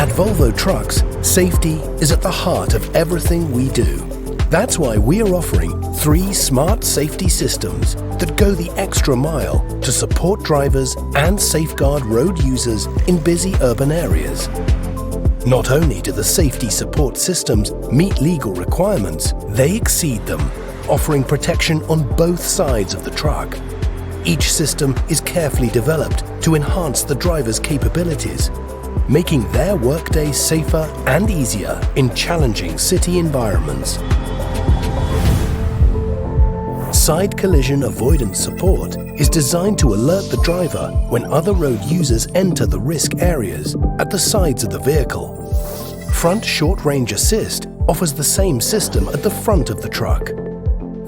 At Volvo Trucks, safety is at the heart of everything we do. That's why we are offering 3 smart safety systems that go the extra mile to support drivers and safeguard road users in busy urban areas. Not only do the safety support systems meet legal requirements, they exceed them, offering protection on both sides of the truck. Each system is carefully developed to enhance the driver's capabilities, making their workday safer and easier in challenging city environments. Side collision avoidance support is designed to alert the driver when other road users enter the risk areas at the sides of the vehicle. Front short-range assist offers the same system at the front of the truck.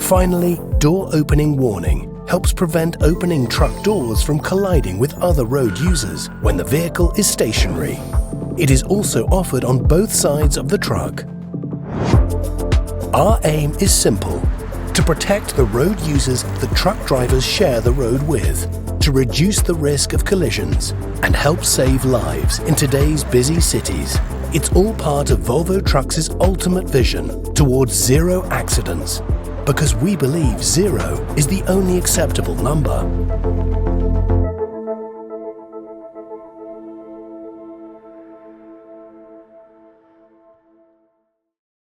Finally, door opening warning helps prevent opening truck doors from colliding with other road users when the vehicle is stationary. It is also offered on both sides of the truck. Our aim is simple: to protect the road users the truck drivers share the road with, to reduce the risk of collisions and help save lives in today's busy cities. It's all part of Volvo Trucks' ultimate vision towards zero accidents, because we believe 0 is the only acceptable number.